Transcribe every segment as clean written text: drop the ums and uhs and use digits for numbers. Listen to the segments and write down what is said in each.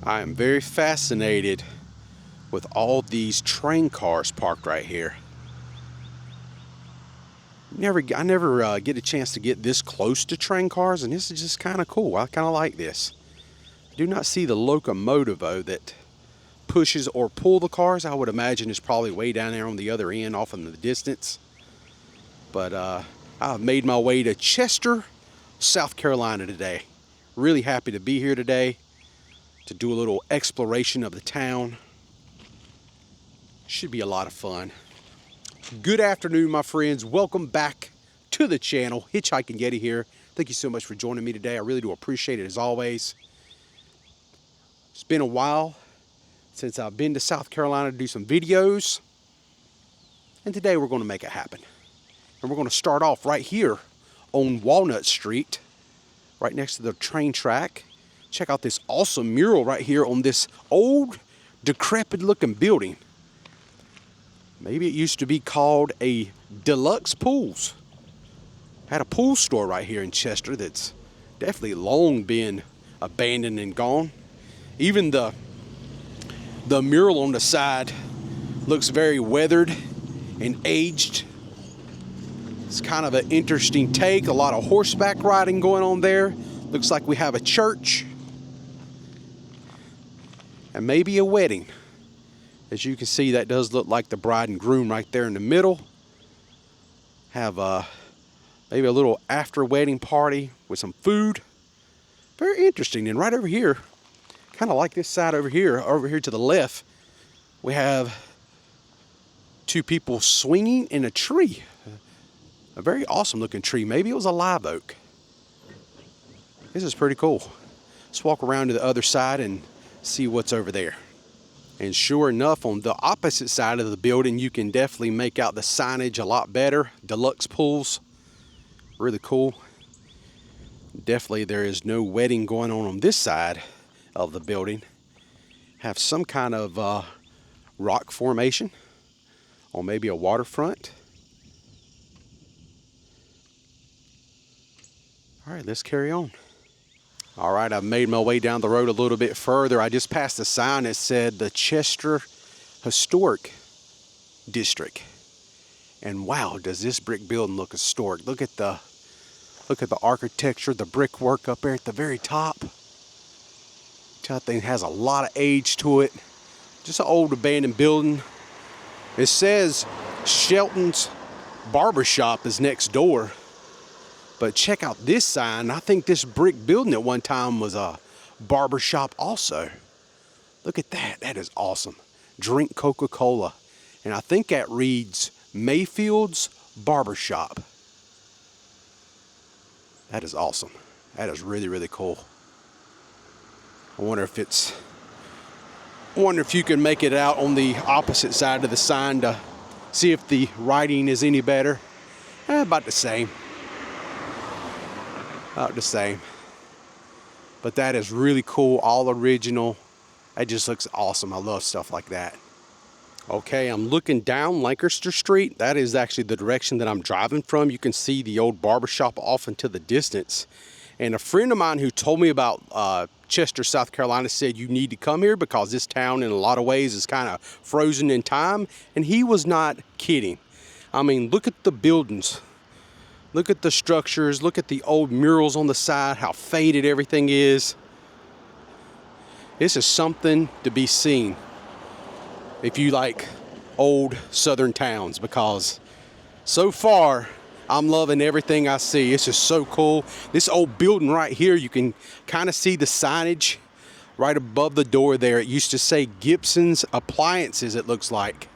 I am very fascinated with all these train cars parked right here. I never get a chance to get this close to train cars, and this is just kind of cool. I kind of like this. I do not see the locomotive though that pushes or pull the cars. I would imagine it's probably way down there on the other end off in the distance. But I've made my way to Chester, South Carolina today. Really happy to be here today to do a little exploration of the town. Should be a lot of fun. Good afternoon, my friends. Welcome back to the channel. Hitchhiking Yeti here. Thank you so much for joining me today. I really do appreciate it as always. It's been a while since I've been to South Carolina to do some videos. And today we're going to make it happen. And we're going to start off right here on Walnut Street, right next to the train track. Check out this awesome mural right here on this old, decrepit looking building. Maybe it used to be called a Deluxe Pools. Had a pool store right here in Chester that's definitely long been abandoned and gone. Even the mural on the side looks very weathered and aged. It's kind of an interesting take. A lot of horseback riding going on there. Looks like we have a church and maybe a wedding. As you can see, that does look like the bride and groom right there in the middle. Have maybe a little after wedding party with some food. Very interesting. And right over here, kind of like this side over here to the left, we have two people swinging in a tree. A very awesome looking tree. Maybe it was a live oak. This is pretty cool. Let's walk around to the other side and see what's over there. And sure enough, on the opposite side of the building, you can definitely make out the signage a lot better. Deluxe Pools. Really cool. Definitely there is no wedding going on this side of the building. Have some kind of rock formation or maybe a waterfront. All right, let's carry on. All right, I've made my way down the road a little bit further. I just passed a sign that said the Chester Historic District. And wow, does this brick building look historic. Look at the architecture, the brickwork up there at the very top. That thing has a lot of age to it. Just an old abandoned building. It says Shelton's Barbershop is next door. But check out this sign. I think this brick building at one time was a barber shop also. Look at that. That is awesome. Drink Coca-Cola. And I think that reads Mayfield's Barbershop. That is awesome. That is really, really cool. I wonder if you can make it out on the opposite side of the sign to see if the writing is any better. About the same. About the same. But that is really cool, all original. That just looks awesome. I love stuff like that. Okay, I'm looking down Lancaster Street. That is actually the direction that I'm driving from. You can see the old barbershop off into the distance. And a friend of mine who told me about Chester, South Carolina said you need to come here because this town in a lot of ways is kind of frozen in time. And he was not kidding. I mean, look at the buildings. Look at the structures, look at the old murals on the side, how faded everything is. This is something to be seen if you like old southern towns, because so far I'm loving everything I see. It's just so cool. This old building right here, you can kind of see the signage right above the door there. It used to say Gibson's Appliances, it looks like.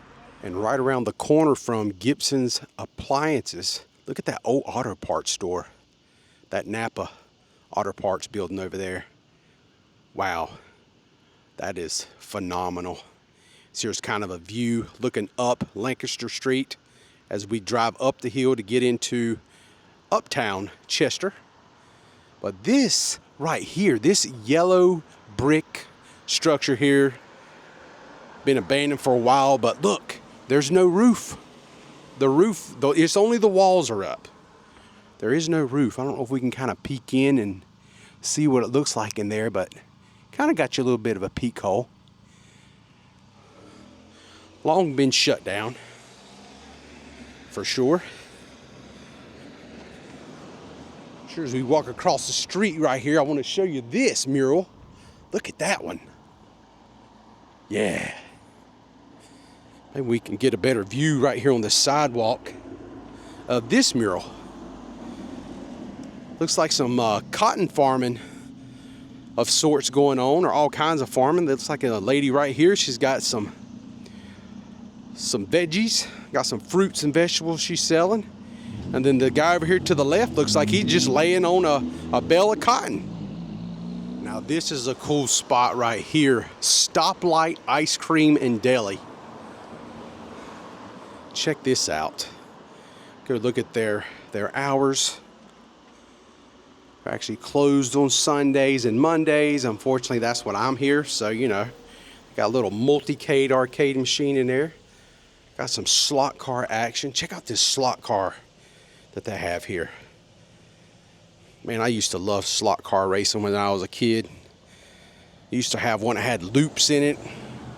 And right around the corner from Gibson's Appliances, look at that old auto parts store. That Napa auto parts building over there. Wow. That is phenomenal. So here's kind of a view looking up Lancaster Street as we drive up the hill to get into uptown Chester. But this right here, this yellow brick structure here, been abandoned for a while, but look, there's no roof. The roof, it's only the walls are up. There is no roof. I don't know if we can kind of peek in and see what it looks like in there, but Kind of got you a little bit of a peek hole. Long been shut down, for sure. Sure, as we walk across the street right here, I want to show you this mural. Look at that one. Yeah. Maybe we can get a better view right here on the sidewalk of this mural. Looks like some cotton farming of sorts going on, or all kinds of farming. Looks like a lady right here. She's got some veggies, got some fruits and vegetables she's selling. And then the guy over here to the left looks like he's just laying on a bale of cotton. Now this is a cool spot right here. Stoplight Ice Cream and Deli. Check this out. Go look at their hours. They're actually closed on Sundays and Mondays. Unfortunately, that's when I'm here. So, you know, got a little multicade arcade machine in there. Got some slot car action. Check out this slot car that they have here. Man, I used to love slot car racing when I was a kid. I used to have one that had loops in it.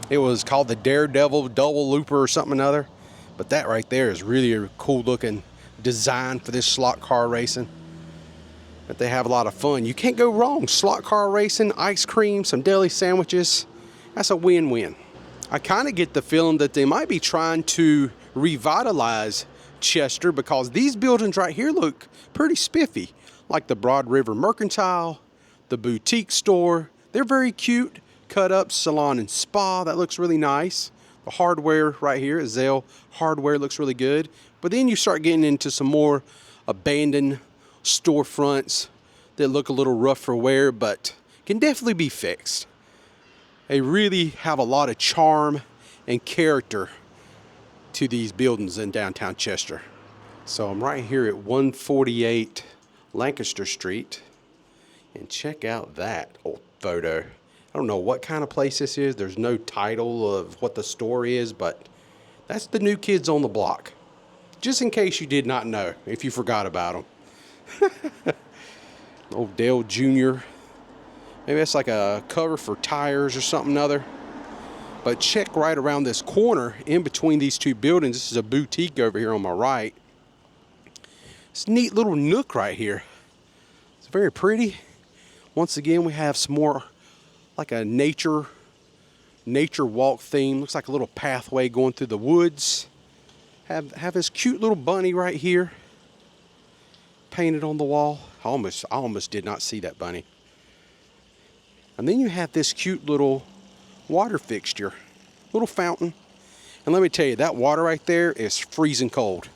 It was called the Daredevil Double Looper or something or other. But that right there is really a cool looking design for this slot car racing. But they have a lot of fun. You can't go wrong. Slot car racing, ice cream, some deli sandwiches. That's a win-win. I kind of get the feeling that they might be trying to revitalize Chester, because these buildings right here look pretty spiffy, like the Broad River Mercantile, the boutique store. They're very cute. Cut up salon and spa, that looks really nice. The hardware right here, Zelle Hardware, looks really good. But then you start getting into some more abandoned storefronts that look a little rough for wear, but can definitely be fixed. They really have a lot of charm and character to these buildings in downtown Chester. So I'm right here at 148 Lancaster Street, and check out that old photo. I don't know what kind of place this is. There's no title of what the store is, but that's the New Kids on the Block. Just in case you did not know, if you forgot about them. Old Dale Jr. Maybe that's like a cover for tires or something other. But check right around this corner in between these two buildings. This is a boutique over here on my right. It's a neat little nook right here. It's very pretty. Once again, we have some more like a nature walk theme. Looks like a little pathway going through the woods. Have this cute little bunny right here painted on the wall. I almost did not see that bunny. And then you have this cute little water fixture, little fountain. And let me tell you, that water right there is freezing cold.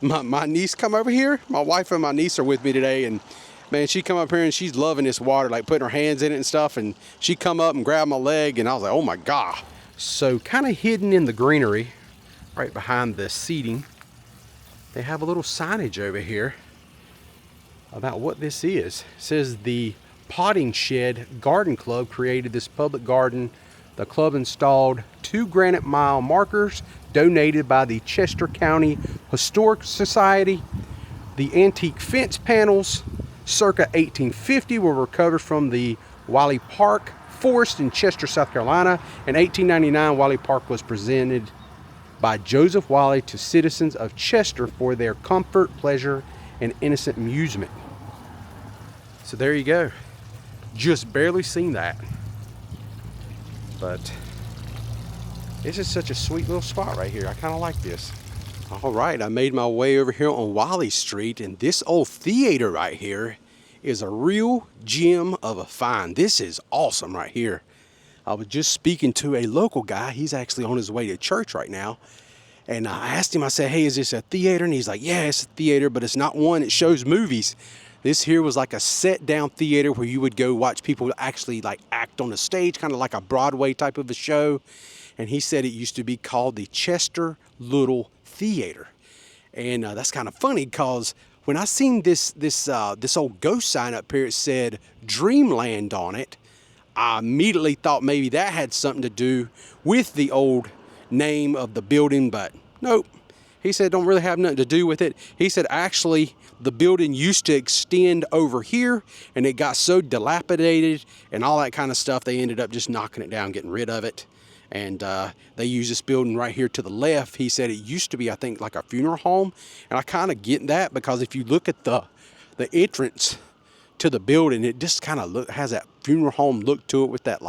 My niece come over here. My wife and my niece are with me today, and man, she come up here and she's loving this water, like putting her hands in it and stuff. And she come up and grabbed my leg, and I was like, oh my God. So kind of hidden in the greenery, right behind the seating, they have a little signage over here about what this is. It says the Potting Shed Garden Club created this public garden. The club installed 2 granite mile markers donated by the Chester County Historic Society. The antique fence panels circa 1850 were recovered from the Wiley Park Forest in Chester, South Carolina. In 1899, Wiley Park was presented by Joseph Wiley to citizens of Chester for their comfort, pleasure, and innocent amusement. So there you go. Just barely seen that. But this is such a sweet little spot right here. I kind of like this. All right, I made my way over here on Walnut Street, and this old theater right here is a real gem of a find. This is awesome right here. I was just speaking to a local guy. He's actually on his way to church right now. And I asked him, I said, hey, is this a theater? And he's like, yeah, it's a theater, but it's not one. It shows movies. This here was like a set down theater where you would go watch people actually like act on the stage, kind of like a Broadway type of a show. And he said it used to be called the Chester Little Theater. And that's kind of funny because when I seen this old ghost sign up here, it said Dreamland on it. I immediately thought maybe that had something to do with the old name of the building, but nope. He said don't really have nothing to do with it. He said actually the building used to extend over here and it got so dilapidated and all that kind of stuff, they ended up just knocking it down, getting rid of it. And they use this building right here to the left. He said it used to be, I think, like a funeral home. And I kind of get that, because if you look at the entrance to the building, it just kind of has that funeral home look to it, with that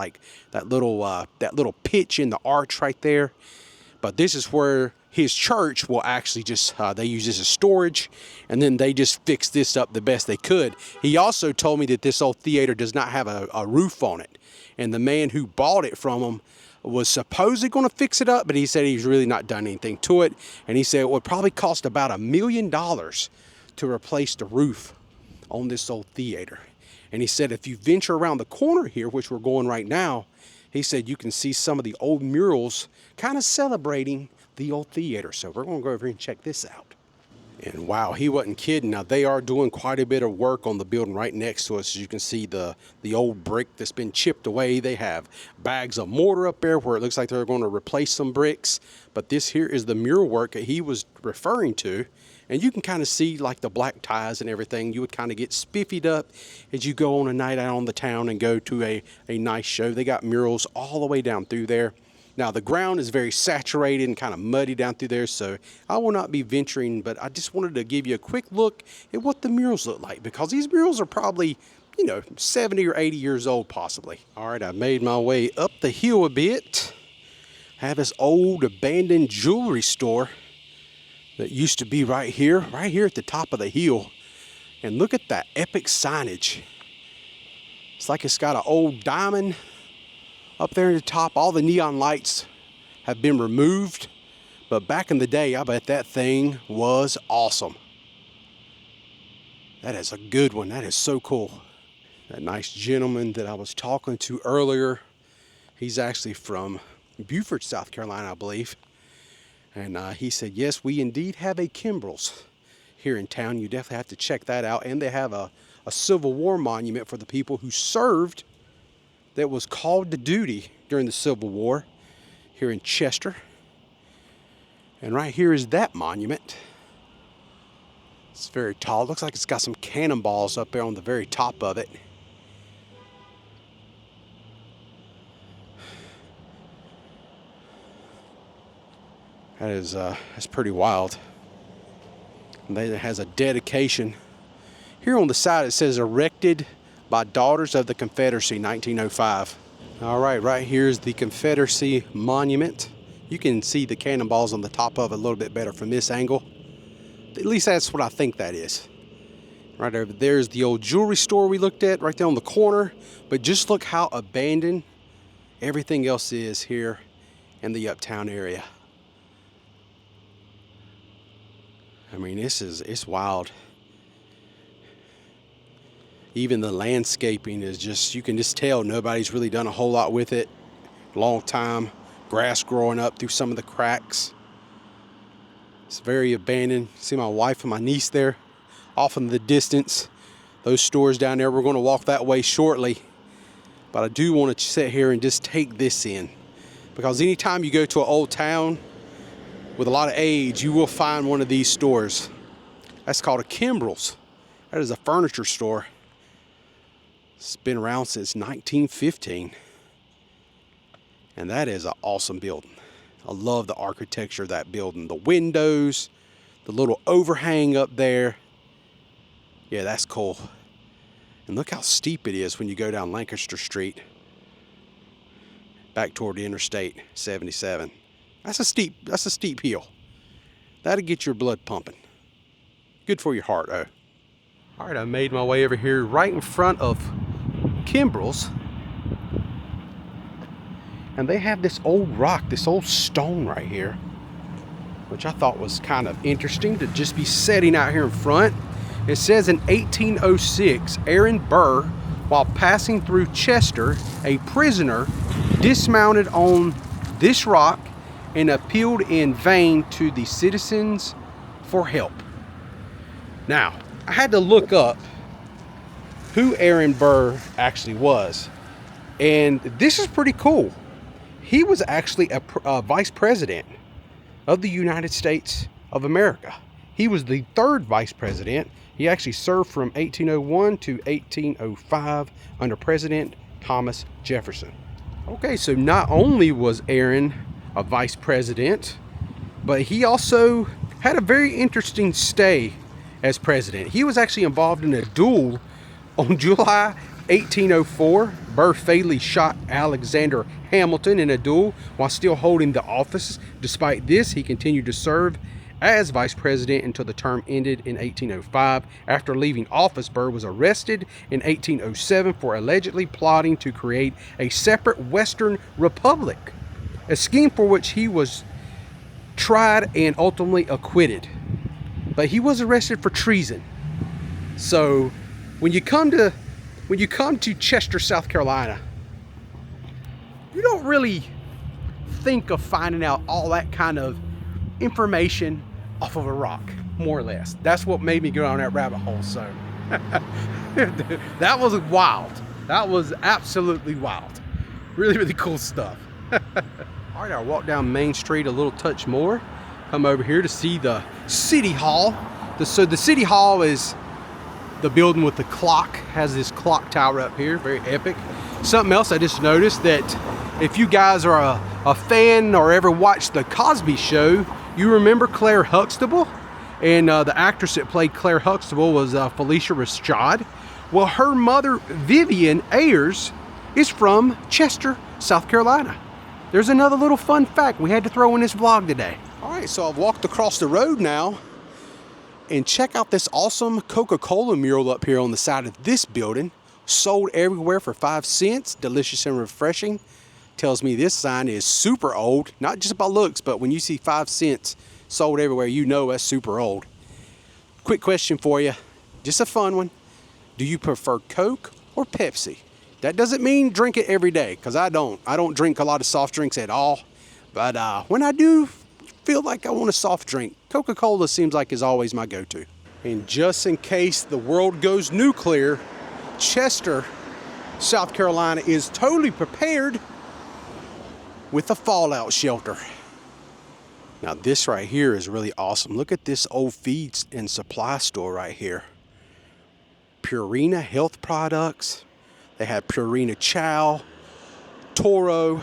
that little pitch in the arch right there. But this is where his church will actually just, they use this as storage, and then they just fix this up the best they could. He also told me that this old theater does not have a roof on it. And the man who bought it from him was supposedly going to fix it up, but he said he's really not done anything to it. And he said it would probably cost about $1 million to replace the roof on this old theater. And he said if you venture around the corner here, which we're going right now, he said you can see some of the old murals kind of celebrating the old theater. So we're going to go over here and check this out. And wow, he wasn't kidding. Now they are doing quite a bit of work on the building right next to us. As you can see, the old brick that's been chipped away. They have bags of mortar up there where it looks like they're going to replace some bricks. But this here is the mural work that he was referring to. And you can kind of see like the black ties and everything. You would kind of get spiffied up as you go on a night out on the town and go to a nice show. They got murals all the way down through there. Now the ground is very saturated and kind of muddy down through there, so I will not be venturing, but I just wanted to give you a quick look at what the murals look like, because these murals are probably, 70 or 80 years old possibly. All right, I made my way up the hill a bit. I have this old abandoned jewelry store that used to be right here at the top of the hill. And look at that epic signage. It's like it's got an old diamond up there at the top. All the neon lights have been removed, but back in the day, I bet that thing was awesome. That is a good one. That is so cool. That nice gentleman that I was talking to earlier, he's actually from Beaufort, South Carolina, I believe. And he said, yes, we indeed have a Kimbells here in town. You definitely have to check that out. And they have a Civil War monument for the people who served, that was called to duty during the Civil War here in Chester. And right here is that monument. It's very tall. Looks like it's got some cannonballs up there on the very top of it. That's pretty wild. And then it has a dedication. Here on the side it says erected by Daughters of the Confederacy, 1905. All right, right here is the Confederacy Monument. You can see the cannonballs on the top of it a little bit better from this angle. At least that's what I think that is. Right over there's the old jewelry store we looked at right there on the corner. But just look how abandoned everything else is here in the uptown area. I mean, it's wild. Even the landscaping is just, you can just tell nobody's really done a whole lot with it. Long time. Grass growing up through some of the cracks. It's very abandoned. See my wife and my niece there off in the distance. Those stores down there, we're going to walk that way shortly. But I do want to sit here and just take this in. Because anytime you go to an old town with a lot of age, you will find one of these stores. That's called a Kimbells. That is a furniture store. It's been around since 1915. And that is an awesome building. I love the architecture of that building. The windows, the little overhang up there. Yeah, that's cool. And look how steep it is when you go down Lancaster Street. Back toward the Interstate 77. That's a steep hill. That'll get your blood pumping. Good for your heart, though. All right, I made my way over here right in front of Kimbells. And they have this old rock, this old stone right here, which I thought was kind of interesting to just be setting out here in front. It says in 1806, Aaron Burr, while passing through Chester, a prisoner, dismounted on this rock and appealed in vain to the citizens for help. Now, I had to look up who Aaron Burr actually was. And this is pretty cool. He was actually a vice president of the United States of America. He was the third vice president. He actually served from 1801 to 1805 under President Thomas Jefferson. Okay, so not only was Aaron a vice president, but he also had a very interesting stay as president. He was actually involved in a duel on July 1804. Burr fatally shot Alexander Hamilton in a duel while still holding the office. Despite this, he continued to serve as vice president until the term ended in 1805. After leaving office, Burr was arrested in 1807 for allegedly plotting to create a separate Western Republic, a scheme for which he was tried and ultimately acquitted. But he was arrested for treason. So when you come to Chester, South Carolina, you don't really think of finding out all that kind of information off of a rock, more or less. That's what made me go down that rabbit hole. So that was wild. That was absolutely wild. Really, really cool stuff. All right, I walk down Main Street a little touch more. Come over here to see the City Hall. So the City Hall is the building with the clock, has this clock tower up here, very epic. Something else I just noticed, that if you guys are a fan or ever watched the Cosby Show, you remember Claire Huxtable, and the actress that played Claire Huxtable was Felicia Rashad. Well, her mother, Vivian Ayers, is from Chester, South Carolina. There's another little fun fact we had to throw in this vlog today. All right, so I've walked across the road now, and check out this awesome Coca-Cola mural up here on the side of this building. Sold everywhere for 5 cents, delicious and refreshing. Tells me this sign is super old, not just by looks, but when you see 5 cents sold everywhere, you know that's super old. Quick question for you, just a fun one. Do you prefer Coke or Pepsi? That doesn't mean drink it every day, because I don't drink a lot of soft drinks at all. But when I do feel like I want a soft drink, Coca-Cola seems like is always my go-to. And just in case the world goes nuclear, Chester, South Carolina is totally prepared with a fallout shelter. Now this right here is really awesome. Look at this old feeds and supply store right here. Purina Health Products. They have Purina Chow, Toro.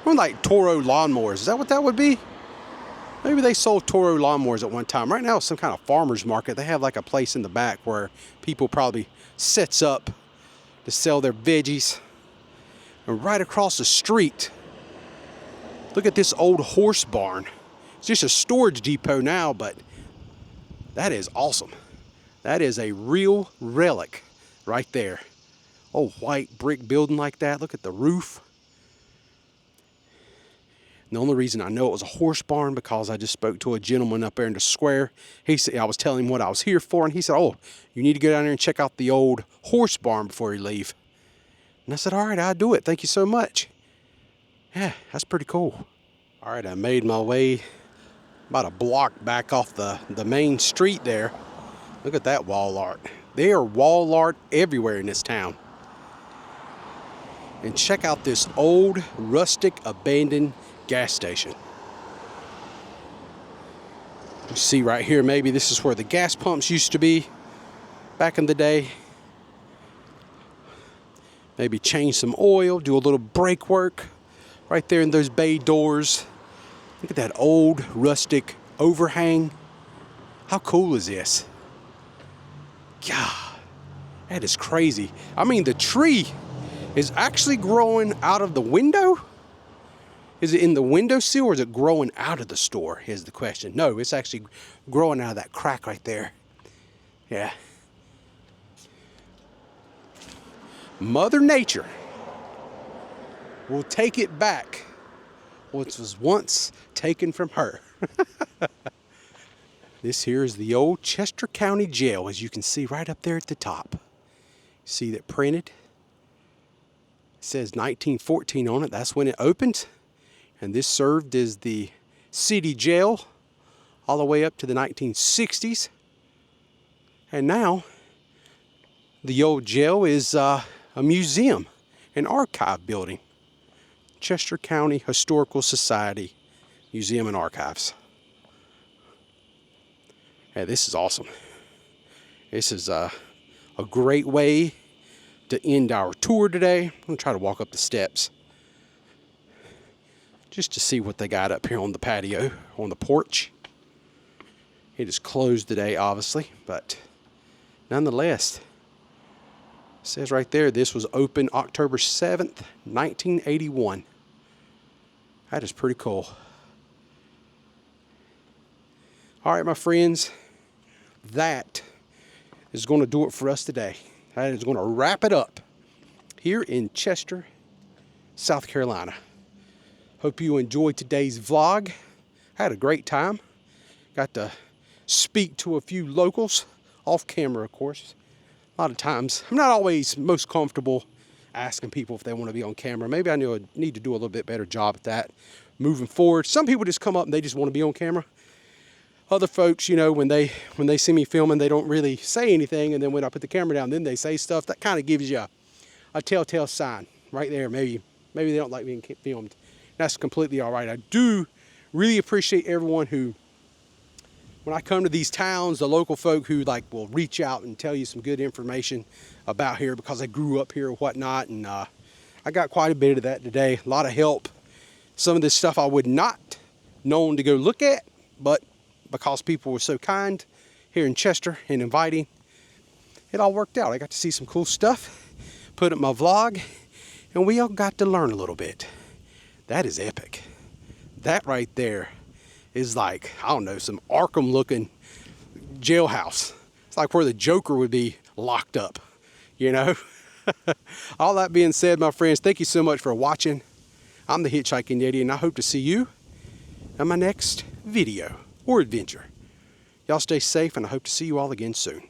More like Toro lawnmowers. Is that what that would be? Maybe they sold Toro lawnmowers at one time. Right now it's some kind of farmer's market. They have like a place in the back where people probably sets up to sell their veggies. And right across the street, look at this old horse barn. It's just a storage depot now, but that is awesome. That is a real relic right there. Old white brick building like that. Look at the roof. And the only reason I know it was a horse barn because I just spoke to a gentleman up there in the square. He said, I was telling him what I was here for, and he said, oh, you need to go down there and check out the old horse barn before you leave. And I said, all right, I'll do it. Thank you so much. Yeah, that's pretty cool. All right, I made my way about a block back off the main street there. Look at that wall art. There are wall art everywhere in this town. And check out this old, rustic, abandoned gas station. You see right here, maybe this is where the gas pumps used to be back in the day. Maybe change some oil, do a little brake work right there in those bay doors. Look at that old, rustic overhang. How cool is this? God, that is crazy. I mean, the tree is actually growing out of the window. Is it in the windowsill or is it growing out of the store? Is the question. No, it's actually growing out of that crack right there. Yeah. Mother Nature will take it back what was once taken from her. This here is the old Chester County Jail, as you can see right up there at the top. See that printed? It says 1914 on it. That's when it opened. And this served as the city jail all the way up to the 1960s. And now the old jail is a museum, an archive building. Chester County Historical Society Museum and Archives. Hey, this is awesome. This is a great way to end our tour today. I'm gonna try to walk up the steps just to see what they got up here on the patio, on the porch. It is closed today, obviously, but nonetheless, it says right there, this was open October 7th, 1981. That is pretty cool. All right, my friends, that is going to do it for us today. That is going to wrap it up here in Chester, South Carolina. Hope you enjoyed today's vlog. Had a great time. Got to speak to a few locals, off camera, of course. A lot of times, I'm not always most comfortable asking people if they want to be on camera. Maybe I need to do a little bit better job at that moving forward. Some people just come up and they just want to be on camera. Other folks, you know, when they see me filming, they don't really say anything, and then when I put the camera down, then they say stuff. That kind of gives you a telltale sign right there. Maybe they don't like being filmed. That's completely all right. I do really appreciate everyone who, when I come to these towns, the local folk who will reach out and tell you some good information about here because they grew up here or whatnot. And I got quite a bit of that today. A lot of help. Some of this stuff I would not known to go look at, but because people were so kind here in Chester and inviting, it all worked out. I got to see some cool stuff, put up my vlog, and we all got to learn a little bit. That is epic. That right there is like, I don't know, some Arkham looking jailhouse. It's like where the Joker would be locked up, you know? All that being said, my friends, thank you so much for watching. I'm the Hitchhiking Yeti, and I hope to see you in my next video or adventure. Y'all stay safe, and I hope to see you all again soon.